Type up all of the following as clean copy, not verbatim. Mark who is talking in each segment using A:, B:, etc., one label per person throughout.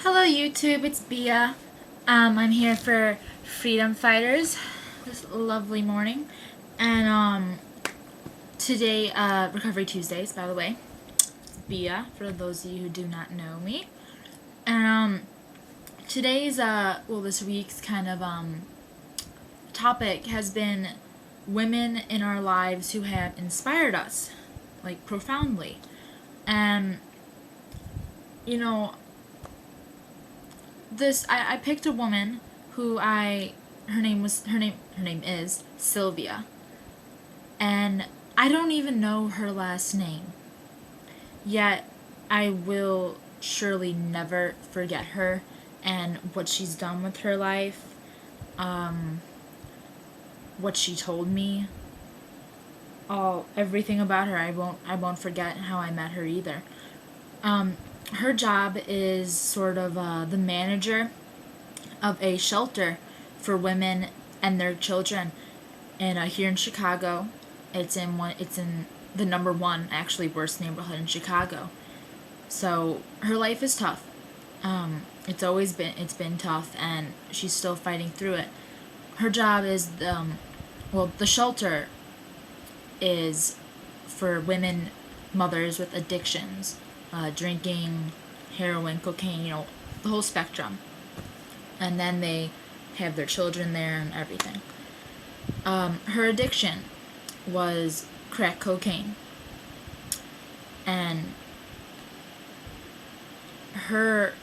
A: Hello YouTube, it's Bia. I'm here for Freedom Fighters this lovely morning. And today, Recovery Tuesdays, by the way. It's Bia, for those of you who do not know me. And today's, this week's kind of topic has been women in our lives who have inspired us, like, profoundly. And, you know, I picked a woman who her name is Silvia, and I don't even know her last name, yet I will surely never forget her and what she's done with her life, what she told me, everything about her. I won't forget how I met her either. Her job is sort of the manager of a shelter for women and their children, and here in Chicago, it's in the number one actually worst neighborhood in Chicago. So her life is tough. It's been tough, and she's still fighting through it. Her job is the shelter is for women, mothers with addictions. Drinking, heroin, cocaine, the whole spectrum. And then they have their children there and everything. Her addiction was crack cocaine. And that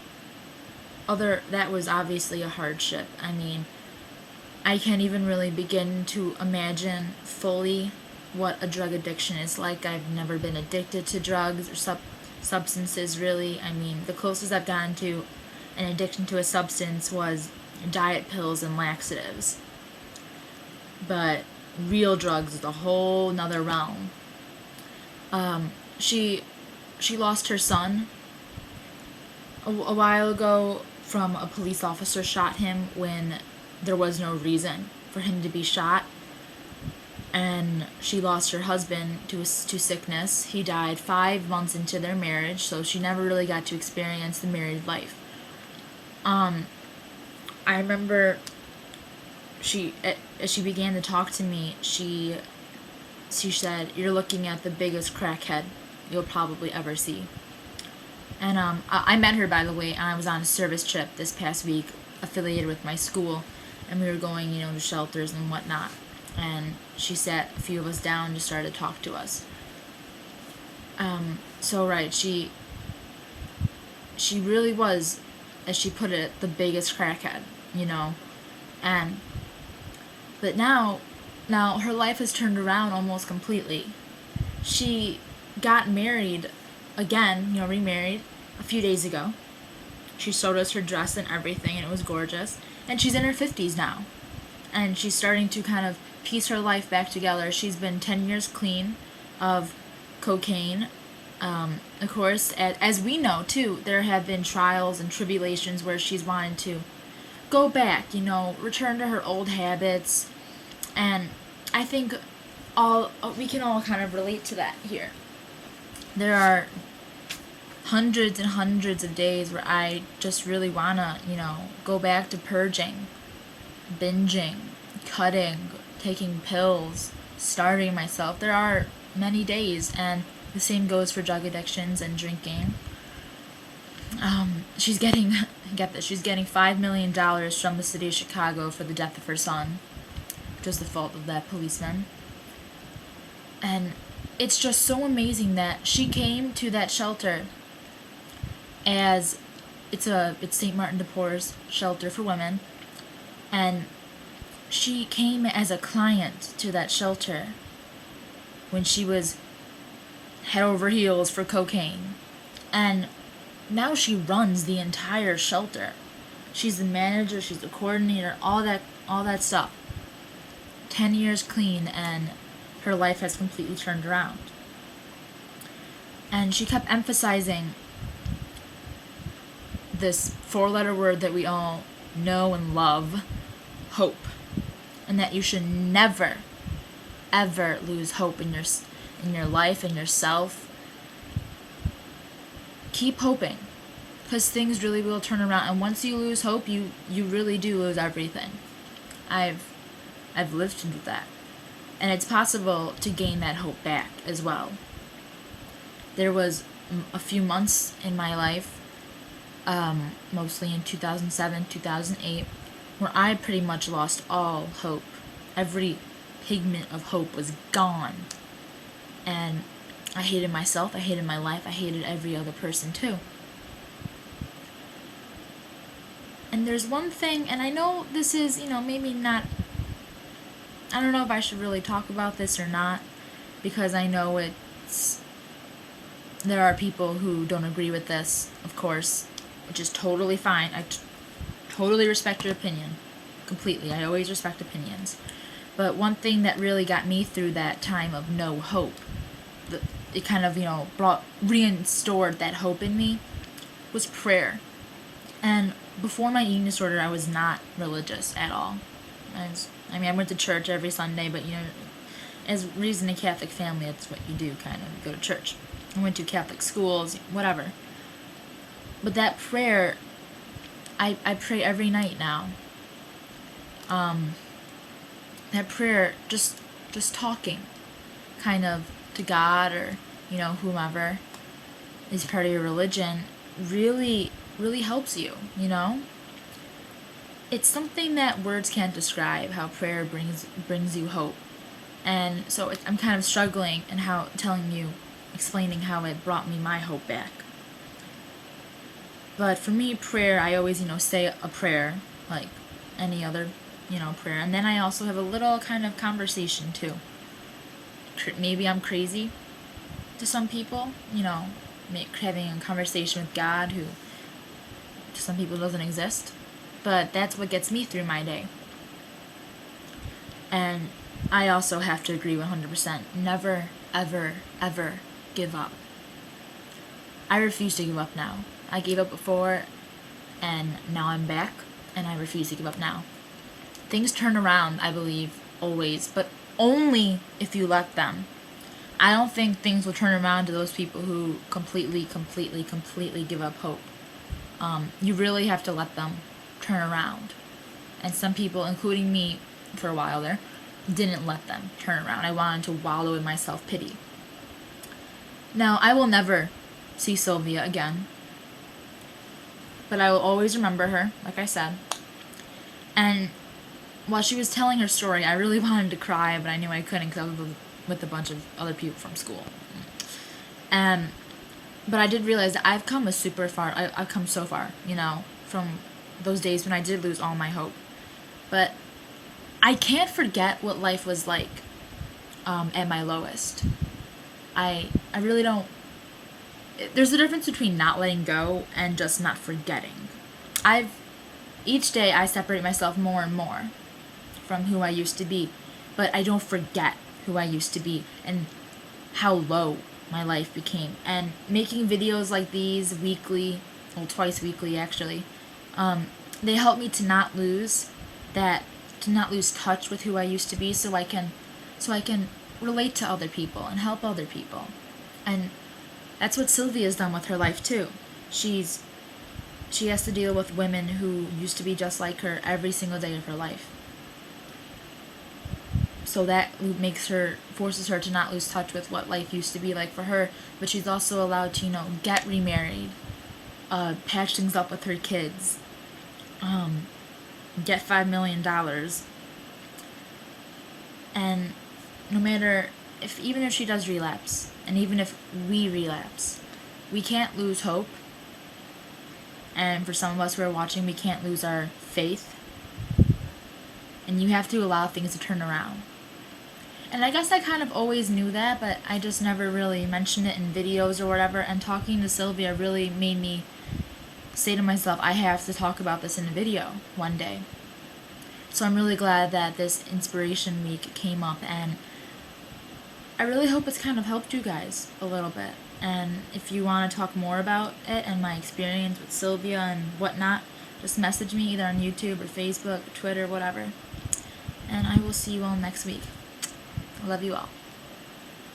A: was obviously a hardship. I mean, I can't even really begin to imagine fully what a drug addiction is like. I've never been addicted to drugs or substances, really. I mean, the closest I've gotten to an addiction to a substance was diet pills and laxatives. But real drugs is a whole nother realm. She lost her son a while ago from a police officer shot him when there was no reason for him to be shot. And she lost her husband to sickness. He died 5 months into their marriage, so she never really got to experience the married life. I remember as she began to talk to me, she said, "You're looking at the biggest crackhead you'll probably ever see." And I met her, by the way, and I was on a service trip this past week affiliated with my school, and we were going, to shelters and whatnot. And she sat a few of us down and just started to talk to us. She really was, as she put it, the biggest crackhead, but now her life has turned around almost completely. She got married again, remarried a few days ago. She showed us her dress and everything, and it was gorgeous. And she's in her 50s now. And she's starting to kind of piece her life back together. She's been 10 years clean of cocaine. Of course, as we know, too, there have been trials and tribulations where she's wanted to go back, return to her old habits. And I think we can all kind of relate to that here. There are hundreds and hundreds of days where I just really want to, go back to purging, binging, cutting, taking pills, starving myself. There are many days, and the same goes for drug addictions and drinking. She's getting, get this, she's getting $5 million from the city of Chicago for the death of her son, which was the fault of that policeman. And it's just so amazing that she came to that shelter as it's St. Martin de Porres shelter for women, and she came as a client to that shelter when she was head over heels for cocaine. And now she runs the entire shelter. She's the manager, she's the coordinator, all that stuff. 10 years clean, and her life has completely turned around. And she kept emphasizing this 4-letter word that we all know and love, hope. And that you should never, ever lose hope in your life and yourself. Keep hoping. because things really will turn around. And once you lose hope, you really do lose everything. I've lived through that, and it's possible to gain that hope back as well. There was a few months in my life, mostly in 2007, 2008, where I pretty much lost all hope. Every pigment of hope was gone. And I hated myself, I hated my life, I hated every other person too. And there's one thing, and I know this is, maybe not, I don't know if I should really talk about this or not, because I know there are people who don't agree with this, of course, which is totally fine. I totally respect your opinion, completely. I always respect opinions. But one thing that really got me through that time of no hope, it kind of, restored that hope in me, was prayer. And before my eating disorder, I was not religious at all. I went to church every Sunday, but, as raised in a Catholic family, that's what you do, kind of, go to church. I went to Catholic schools, whatever. But that prayer, I pray every night now. That prayer, just talking, kind of, to God or, whomever is part of your religion, really, really helps you, It's something that words can't describe, how prayer brings you hope. And so I'm kind of struggling and explaining how it brought me my hope back. But for me, prayer, I always, say a prayer, like any other, prayer. And then I also have a little kind of conversation, too. Maybe I'm crazy to some people, having a conversation with God who to some people doesn't exist. But that's what gets me through my day. And I also have to agree 100%. Never, ever, ever give up. I refuse to give up now. I gave up before, and now I'm back, and I refuse to give up now. Things turn around, I believe, always, but only if you let them. I don't think things will turn around to those people who completely give up hope. You really have to let them turn around. And some people, including me for a while there, didn't let them turn around. I wanted to wallow in my self-pity. Now, I will never see Silvia again, but I will always remember her, like I said. And while she was telling her story, I really wanted to cry, but I knew I couldn't because I was with a bunch of other people from school. But I did realize that I've come I've come so far, from those days when I did lose all my hope. But I can't forget what life was like at my lowest. I really don't. There's a difference between not letting go and just not forgetting. Each day I separate myself more and more from who I used to be, but I don't forget who I used to be and how low my life became. And making videos like these weekly, twice weekly actually, they help me to not lose touch with who I used to be, so I can relate to other people and help other people. And that's what Silvia's done with her life too. She has to deal with women who used to be just like her every single day of her life. So that forces her to not lose touch with what life used to be like for her. But she's also allowed to, get remarried, patch things up with her kids, get $5 million. And no matter even if she does relapse, and even if we relapse, we can't lose hope. And for some of us who are watching, we can't lose our faith. And you have to allow things to turn around. And I guess I kind of always knew that, but I just never really mentioned it in videos or whatever. And talking to Silvia really made me say to myself, I have to talk about this in a video one day. So I'm really glad that this Inspiration Week came up, and I really hope it's kind of helped you guys a little bit. And if you want to talk more about it and my experience with Silvia and whatnot, just message me either on YouTube or Facebook, or Twitter, whatever. And I will see you all next week. I love you all.